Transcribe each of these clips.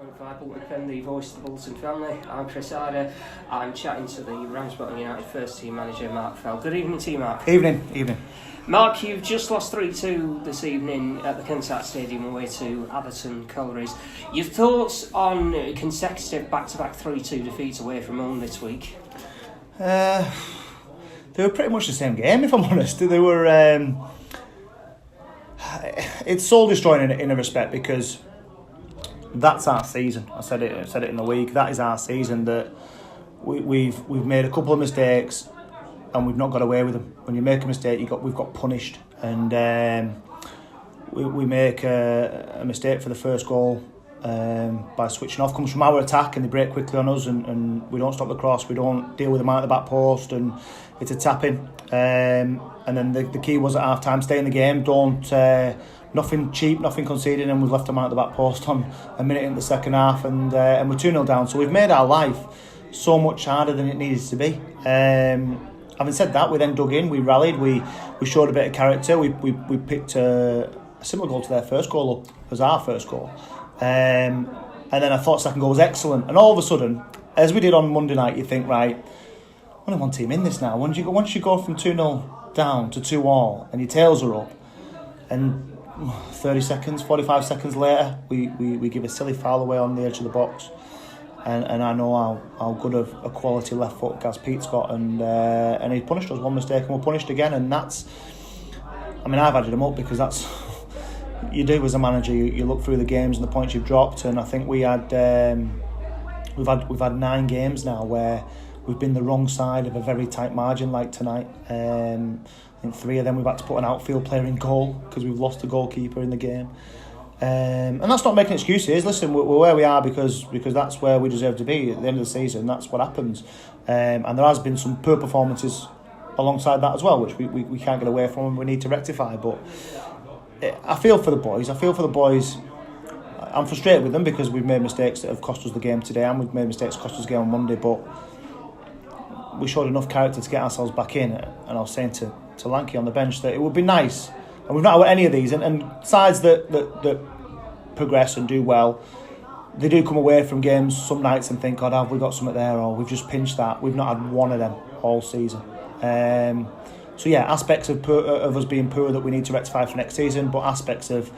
101.5 Bolton FM, the voice of the Bolton family. I'm Chris Arder. I'm chatting to the Ramsbottom United first team manager, Mark Fell. Good evening to you, Mark. Evening. Mark, you've just lost 3-2 this evening at the Kansas Stadium away to Atherton, Collieries. Your thoughts on consecutive back-to-back 3-2 defeats away from home this week? They were pretty much the same game, if I'm honest. They were. It's soul destroying in a respect, because that's our season. I said it in the week. That is our season. That we've made a couple of mistakes and we've not got away with them. When you make a mistake, we've got punished, and we make a mistake for the first goal by switching off. Comes from our attack and they break quickly on us, and we don't stop the cross. We don't deal with them out at the back post, and it's a tap-in. And then the key was at half-time, stay in the game, don't nothing cheap, nothing conceded, and we've left them out at the back post on a minute in the second half, and we're 2-0 down. So we've made our life so much harder than it needed to be. Having said that, we then dug in, we rallied, we showed a bit of character, we picked a similar goal to their first goal up as our first goal. And then I thought second goal was excellent, and all of a sudden, as we did on Monday night, you think, right, only one team in this now. Once you go from 2-0 down to 2-all and your tails are up, and 30 seconds, 45 seconds later, we give a silly foul away on the edge of the box, and I know how good of a quality left foot Gaz Pete's got, and he punished us. One mistake and we're punished again, and that's, I mean, I've added him up, because that's you do as a manager. You look through the games and the points you've dropped, and I think we've had 9 games now where we've been the wrong side of a very tight margin, like tonight. I think 3 of them we've had to put an outfield player in goal because we've lost a goalkeeper in the game. And that's not making excuses. Listen, we're where we are because that's where we deserve to be at the end of the season. That's what happens. And there has been some poor performances alongside that as well, which we can't get away from and we need to rectify. But I feel for the boys. I'm frustrated with them because we've made mistakes that have cost us the game today, and we've made mistakes that cost us the game on Monday. But we showed enough character to get ourselves back in, and I was saying to Lanky on the bench that it would be nice, and we've not had any of these, and sides that progress and do well, they do come away from games some nights and think, God, have we got something there, or we've just pinched that. We've not had one of them all season. So yeah, aspects of us being poor that we need to rectify for next season, but aspects of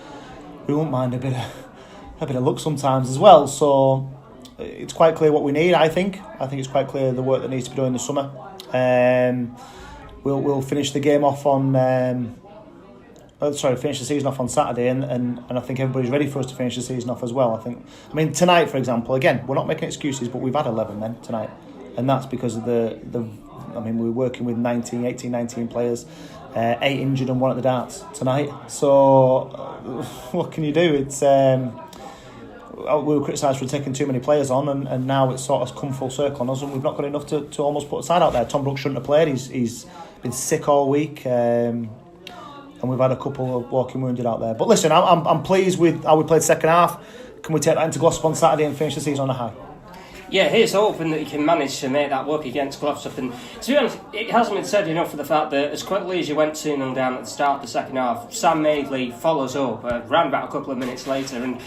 we won't mind a bit of luck sometimes as well. So it's quite clear what we need. I think it's quite clear the work that needs to be done in the summer. We'll finish the game off on finish the season off on Saturday, and I think everybody's ready for us to finish the season off as well. I mean tonight, for example, again, we're not making excuses, but we've had 11 men tonight, and that's because of we were working with 19 players, 8 injured and 1 at the darts tonight. So what can you do? It's we were criticised for taking too many players on, and now it's sort of come full circle on us, and we've not got enough to almost put a side out there. Tom Brooks shouldn't have played. He's been sick all week, and we've had a couple of walking wounded out there. But listen, I'm pleased with how we played second half. Can we take that into Glossop on Saturday and finish the season on a high? Yeah, here's hoping that you can manage to make that work against Glossop. And to be honest, it hasn't been said enough for the fact that as quickly as you went 2-0 down at the start of the second half, Sam Madeley follows up around about a couple of minutes later, and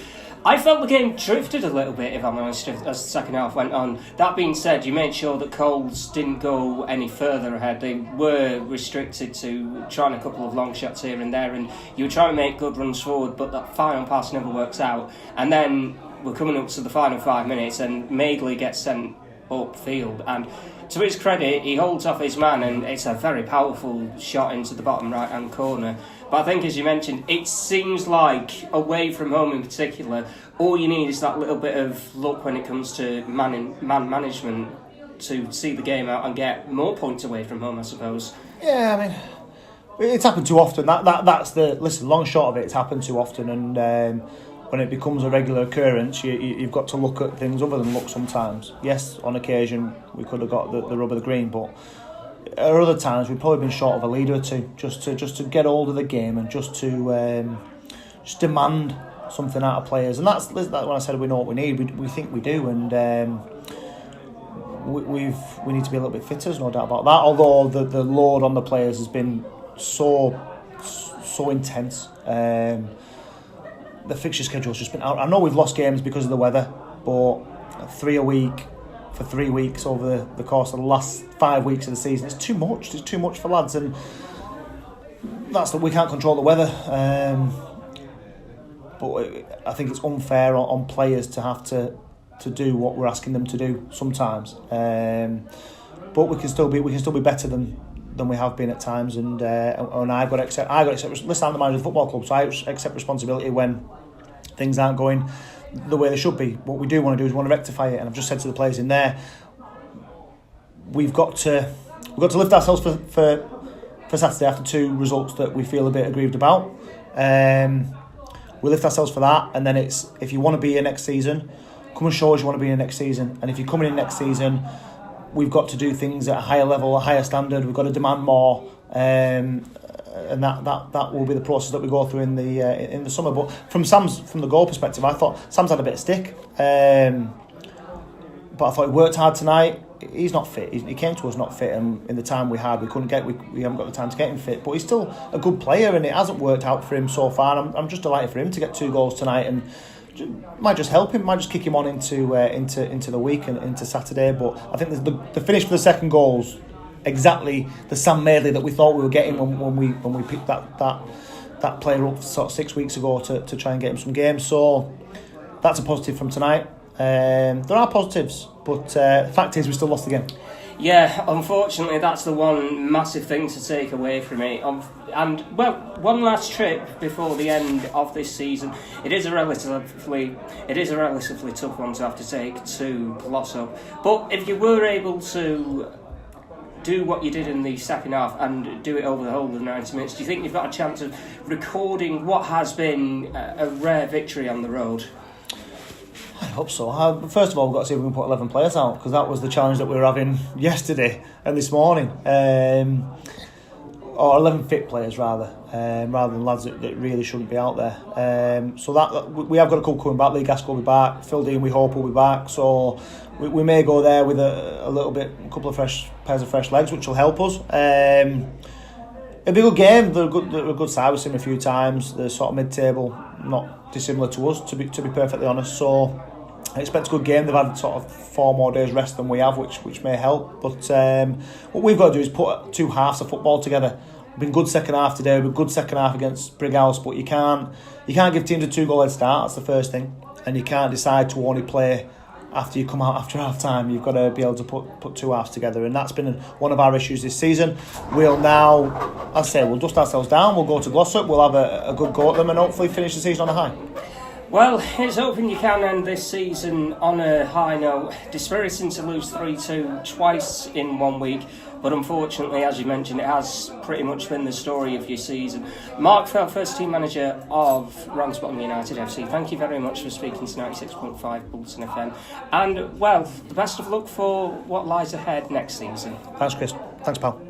I felt the game drifted a little bit, if I'm honest, as the second half went on. That being said, you made sure that Colls didn't go any further ahead. They were restricted to trying a couple of long shots here and there, and you were trying to make good runs forward, but that final pass never works out. And then we're coming up to the final 5 minutes, and Madeley gets sent upfield, and to his credit, he holds off his man, and it's a very powerful shot into the bottom right-hand corner. But I think, as you mentioned, it seems like, away from home in particular, all you need is that little bit of luck when it comes to man management to see the game out and get more points away from home, I suppose. Yeah, I mean, it's happened too often. That's the long shot of it. It's happened too often, and when it becomes a regular occurrence, you've got to look at things other than luck sometimes. Yes, on occasion we could have got the rub of the green, but at other times we've probably been short of a leader or two, just to get hold of the game and just to demand something out of players. And that's when I said we know what we need. We think we do, and we need to be a little bit fitter. There's no doubt about that. Although the load on the players has been so intense. The fixture schedule's just been out. I know we've lost games because of the weather, but 3 a week for 3 weeks over the course of the last 5 weeks of the season, it's too much. It's too much for lads, and we can't control the weather. But I think it's unfair on players to have to do what we're asking them to do sometimes. But we can still be better than we have been at times, and I've got to accept. Listen, I'm the manager of the football club, so I accept responsibility when things aren't going the way they should be. What we do want to do is want to rectify it, and I've just said to the players in there, we've got to lift ourselves for Saturday after 2 results that we feel a bit aggrieved about. We lift ourselves for that, and then it's, if you want to be here next season, come and show us you want to be here next season. And if you're coming in next season, we've got to do things at a higher level, a higher standard. We've got to demand more, and that will be the process that we go through in the summer. But from the goal perspective, I thought Sam's had a bit of stick, but I thought he worked hard tonight. He's not fit. He came to us not fit, and in the time we had, we haven't got the time to get him fit. But he's still a good player, and it hasn't worked out for him so far. And I'm just delighted for him to get 2 goals tonight, and might just help him, might just kick him on into the week and into Saturday. But I think the finish for the second goal's exactly the Sam Madeley that we thought we were getting when we picked that player up sort of 6 weeks ago to try and get him some games. So that's a positive from tonight. There are positives, but the fact is we still lost again. Yeah, unfortunately, that's the one massive thing to take away from it. And one last trip before the end of this season. It is a relatively tough one to have to take to Glossop. But if you were able to do what you did in the second half and do it over the whole of the 90 minutes, do you think you've got a chance of recording what has been a rare victory on the road? I hope so. First of all, we've got to see if we can put 11 players out, because that was the challenge that we were having yesterday and this morning. Or 11 fit players rather than lads that really shouldn't be out there. So that we have got a couple coming back. Lee Gaskell will be back. Phil Dean, we hope, will be back. So we may go there with a couple of pairs of fresh legs, which will help us. It'll be a good game. They're a good side. We've seen them a few times. They're sort of mid-table, not dissimilar to us, to be perfectly honest. So I expect a good game. They've had sort of 4 more days rest than we have, which may help. But what we've got to do is put 2 halves of football together. We've been good second half today. We've been good second half against Brighouse, but you can't give teams a 2-goal head start. That's the first thing, and you can't decide to only play after you come out after half time. You've got to be able to put 2 halves together, and that's been one of our issues this season. We'll now, we'll dust ourselves down. We'll go to Glossop. We'll have a good go at them, and hopefully finish the season on a high. Well, it's hoping you can end this season on a high note. Dispiriting to lose 3-2 twice in 1 week, but unfortunately, as you mentioned, it has pretty much been the story of your season. Mark Fell, first team manager of Ramsbottom United FC, thank you very much for speaking to 96.5 Bolton FM. And, well, the best of luck for what lies ahead next season. Thanks, Chris. Thanks, pal.